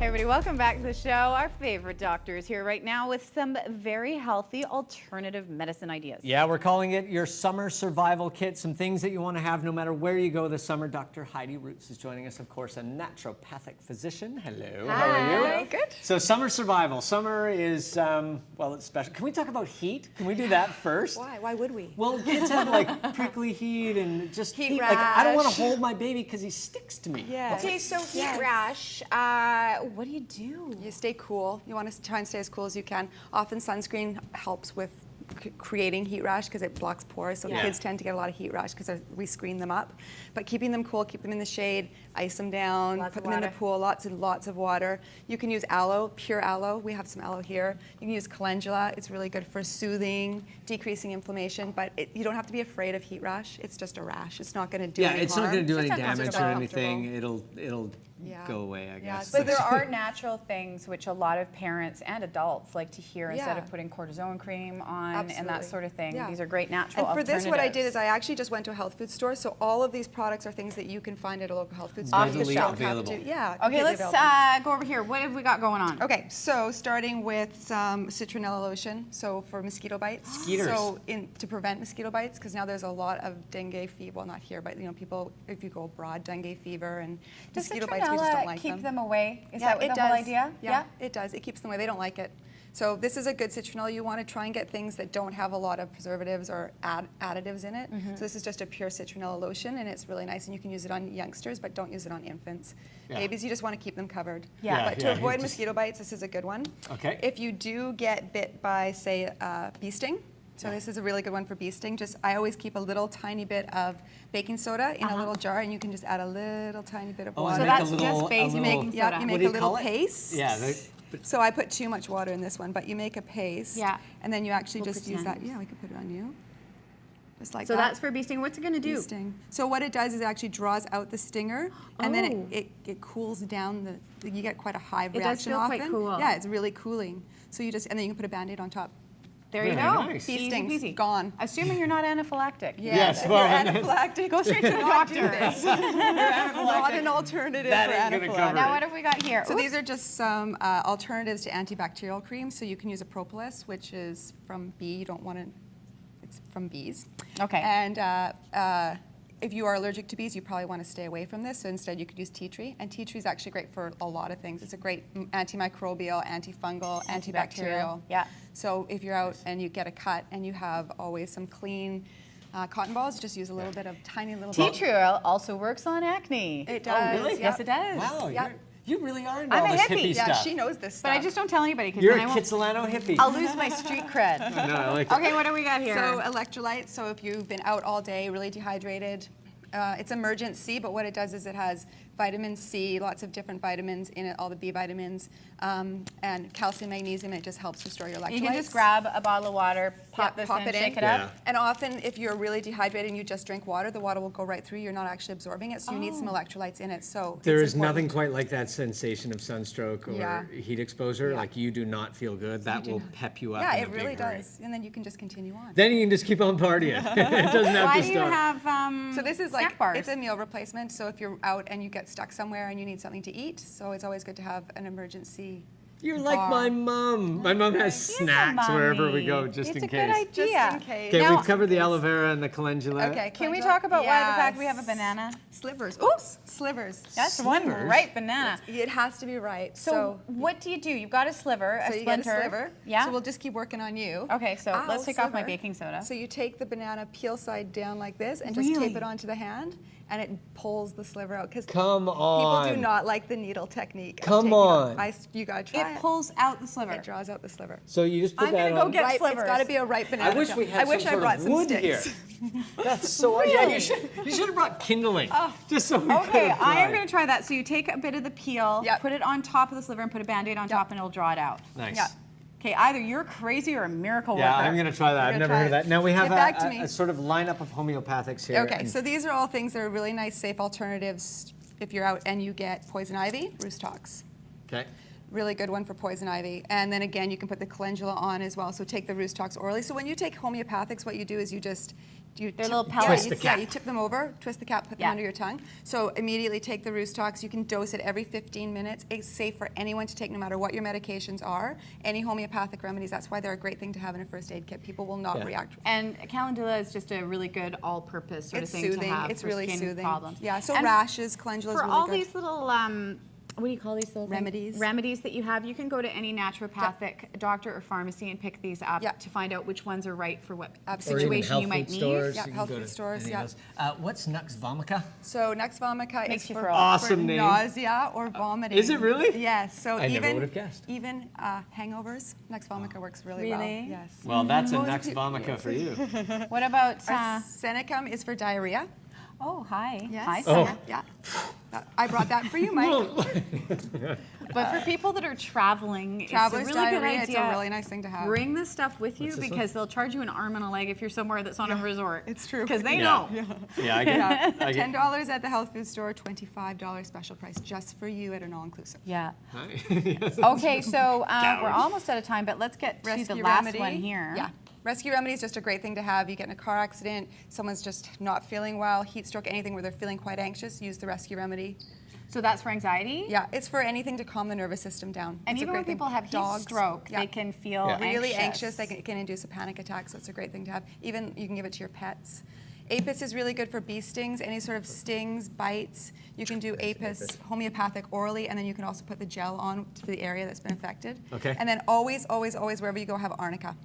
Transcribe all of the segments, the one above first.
Hey everybody, welcome back to the show. Our favorite doctor is here right now with some very healthy alternative medicine ideas. Yeah, we're calling it your summer survival kit. Some things that you want to have no matter where you go this summer. Dr. Heidi Rootes is joining us, of course, a naturopathic physician. Hello, Hi. how are you? Good. So summer survival. Summer is, well, it's special. Can we talk about heat? Can we do that first? Why? Why would we? Well, kids have like prickly heat and just Heat like I don't want to rash. hold my baby because he sticks to me. Yeah. Okay, so heat rash, what do you do? You stay cool. You want to try and stay as cool as you can. Often sunscreen helps with creating heat rash because it blocks pores. So Yeah. kids tend to get a lot of heat rash because we screen them up. But keeping them cool, keep them in the shade, ice them down, Lots put of them in the water. pool, lots and lots of water. You can use aloe, pure aloe. We have some aloe here. You can use calendula. It's really good for soothing, decreasing inflammation. But you don't have to be afraid of heat rash. It's just a rash. It's not going to do Yeah, any it's harm. not going to do It's any just damage or uncomfortable. anything. It'll Yeah. go away, I Yeah, guess. so But there are natural things which a lot of parents and adults like to hear instead Yeah. of putting cortisone cream on and that Absolutely. sort of thing. Yeah. These are great natural And for this, what I did alternatives. is I actually just went to a health food store. So all of these products are things that you can find at a local health food store. Off You the just shelf. don't have Available. Yeah. Okay, completely let's available. go over here. What have we got going on? Okay, so starting with some citronella lotion, so for mosquito bites. Skeeters. So to prevent mosquito bites, because now there's a lot of dengue fever. Well, not here, but people, if you go abroad, dengue fever and Does mosquito bites, we just don't citronella like keep them. them away? Is Yeah, that what it the does. whole idea? Yeah, it does. It keeps them away. They don't like it. So this is a good citronella. You want to try and get things that don't have a lot of preservatives or additives in it. Mm-hmm. So this is just a pure citronella lotion, and it's really nice. And you can use it on youngsters, but don't use it on infants. Yeah. Babies, you just want to keep them covered. Yeah. But to Yeah, avoid just- mosquito bites, this is a good one. Okay. If you do get bit by, say, bee sting, so this is a really good one for bee sting. I always keep a little tiny bit of baking soda in a little jar, and you can just add a little tiny bit of Oh, water. and So make that's a just little, basic little- baking Yeah, soda. you What make do a you little call it? paste. Yeah. So I put too much water in this one, but you make a paste. Yeah. And then you actually We'll just use that. pretend. Yeah, we could put it on you. Just like So that. that's for bee sting. What's it going to do? Bee sting. So what it does is it actually draws out the stinger, and then Oh. it cools down you get quite a hive It does reaction feel often. quite cool. Yeah, it's really cooling. So and then you can put a Band-Aid on top. There you Very go. nice. Bee Easy stings, peasy. gone. Assuming you're not anaphylactic. Yes, if well, you're anaphylactic, Go straight to the doctor. Not an alternative That for ain't gonna anaphylactic. cover Now what have we got here? So Oops. these are just some alternatives to antibacterial creams. So you can use a propolis, which is from bee. You don't want to. It's from bees. Okay. And if you are allergic to bees, you probably want to stay away from this. So instead, you could use tea tree. And tea tree is actually great for a lot of things. It's a great antimicrobial, antifungal, antibacterial. Yeah. So if you're out and you get a cut and you have always some clean cotton balls, just use a little bit of tiny little. Tea tree oil also works on acne. It Oh, does. really? Yes, it does. Wow, Yep. you really are into I'm all a this hippie. hippie Yeah, stuff. she knows this stuff. But I just don't tell anybody because You're then a I won't. Kitsilano hippie. I'll lose my street cred. No, I like it. Okay, what do we got here? So electrolytes, so if you've been out all day, really dehydrated, it's emergent C, but what it does is it has vitamin C, lots of different vitamins in it, all the B vitamins, and calcium, magnesium, and it just helps restore your electrolytes. You can just grab a bottle of water, pop Yeah, this pop in, it in. shake it Yeah. up. And often, if you're really dehydrated and you just drink water, the water will go right through. You're not actually absorbing it, so you need some electrolytes in it. So There it's is nothing important. quite like that sensation of sunstroke or Yeah. heat exposure. Yeah. Like you do not feel good. That will pep you up. Yeah, in it a really big hurry. does. And then you can just continue on. Then you can just keep on partying. It doesn't have Why to do you stop. have So this is snack like, bars? it's a meal replacement. So if you're out and you get stuck somewhere and you need something to eat, so it's always good to have an emergency You're like bar. my mom. My mom has She's a snacks wherever we mommy. go, just it's in a case. good idea. Just in case. Okay, Now- we've covered the aloe vera and the calendula. Okay. Can we calendula? talk about why the fact we have a Yes. banana? Slivers. Oops, slivers. That's one Slivers? right banana. It has to be right. So, what do? You've got a sliver, a So you get splinter. a sliver. Yeah. So we'll just keep working on you. Okay, so let's Ow, take off my sliver. baking soda. So you take the banana peel side down like this and just Really? tape it onto the hand, and it pulls the sliver out. Because Come on. people do not like the needle technique. of Come taking out- on. You gotta try It it. pulls out the sliver. It draws out the sliver. So you just put I'm that gonna go on. get Ripe, slivers. it's got to be a ripe banana. I wish we had I wish some I sort brought of some wood sticks. here. That's so. Yeah, you should have brought kindling. Just so we could Okay, have I am tried. going to try that. So you take a bit of the peel, Yep. put it on top of the sliver, and put a Band-Aid on top, and it'll draw it out. Nice. Yeah. Okay, either you're crazy or a miracle Yeah, worker. I'm going to try that. I've gonna never try heard of it. that. Now we have Get back to me. a sort of lineup of homeopathics here. Okay, and- so these are all things that are really nice, safe alternatives if you're out and you get poison ivy, roost tox. Okay. Really good one for poison ivy. And then again, you can put the calendula on as well. So take the roost tox orally. So when you take homeopathics, what you do is you just you They're tip- little yeah, pellets. you- Twist the Yeah, cap. you tip them over, twist the cap, put them Yeah. under your tongue. So immediately take the Roots Tox. You can dose it every 15 minutes. It's safe for anyone to take no matter what your medications are. Any homeopathic remedies, that's why they're a great thing to have in a first aid kit. People will not Yeah. react. And calendula is just a really good all-purpose sort It's of thing soothing. to have It's for really skin soothing. problems. Yeah, so And rashes, calendula is for really all good. these little what do you call these little things? Remedies. Remedies that you have, you can go to any naturopathic doctor or pharmacy and pick these up Yeah. to find out which ones are right for what Absolutely. Or even situation health you might food need. stores. Yeah, you can health go food to stores, any of yeah. those. What's Nux Vomica? So Nux Vomica Makes is you for, throw up. Awesome for name. nausea or vomiting. Is it really? Yes. So I never even would have guessed. even hangovers, Nux Vomica works really well. Really? Yes. Well, that's a Most Nux people- Vomica for you. What about Arsenicum is for diarrhea. oh hi. Yes. Hi, Oh. Sarah. Yeah. I brought that for you, Mike. But for people that are traveling, Traveler's it's a really diarrhea, good idea. it's a really nice thing to have. Bring this stuff with you What's this because they'll charge you an arm and a leg if you're somewhere that's on a resort. it's true. Because they Yeah. know. Yeah, I get Yeah. I get- $10 at the health food store, $25 special price just for you at an all-inclusive. Yeah. Hi. Okay, so we're almost out of time, but let's get to Rescue the last remedy. one here. Yeah. Rescue remedy is just a great thing to have. You get in a car accident, someone's just not feeling well, heat stroke, anything where they're feeling quite anxious, use the rescue remedy. So that's for anxiety? Yeah, it's for anything to calm the nervous system down. And It's a even when great thing. people have heat Dogs, stroke, yeah. they can feel Yeah. really anxious. It can induce a panic attack, so it's a great thing to have. Even you can give it to your pets. Apis is really good for bee stings, any sort of stings, bites. You can do Apis homeopathic orally, and then you can also put the gel on to the area that's been affected. Okay. And then always, always, always, wherever you go, have arnica.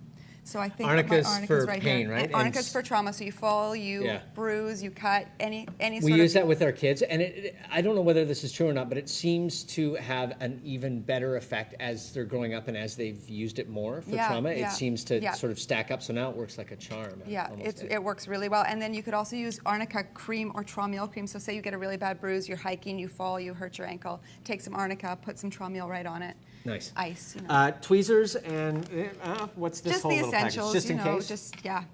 So I think Arnica's my for right pain, here. right? And And arnica's for trauma. So you fall, you Yeah. bruise, you cut, any We sort use of. that with our kids, and I don't know whether this is true or not, but it seems to have an even better effect as they're growing up and as they've used it more for Yeah, trauma. yeah, It seems to yeah. sort of stack up, so now it works like a charm. Yeah, almost. it works really well. And then you could also use arnica cream or Traumeal cream. So say you get a really bad bruise, you're hiking, you fall, you hurt your ankle, take some arnica, put some Traumeal right on it. Nice. Ice, you know. Tweezers and what's this Just whole the little package? essentials, Just you in know, case? just, yeah.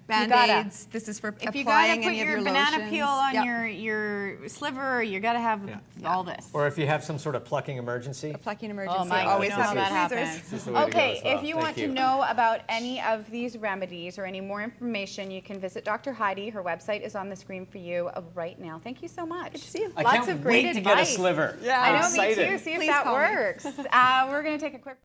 gotta- Band-aids, this is for If you gotta applying put any of your your banana lotions. peel on Yeah. your sliver, you gotta have all this. Or if you have some sort of plucking emergency. A plucking emergency, Oh my, always you know have how your that tweezers. happens. This is the way to go Okay, as well. if you Thank want to you. know about any of these remedies or any more information, you can visit Dr. Heidi. Her website is on the screen for you right now. Thank you so much. Good to see you. I Lots can't of great wait advice. to get a sliver. Yeah. I know, I'm me excited. too. See if Please that call me. works. We're going to take a quick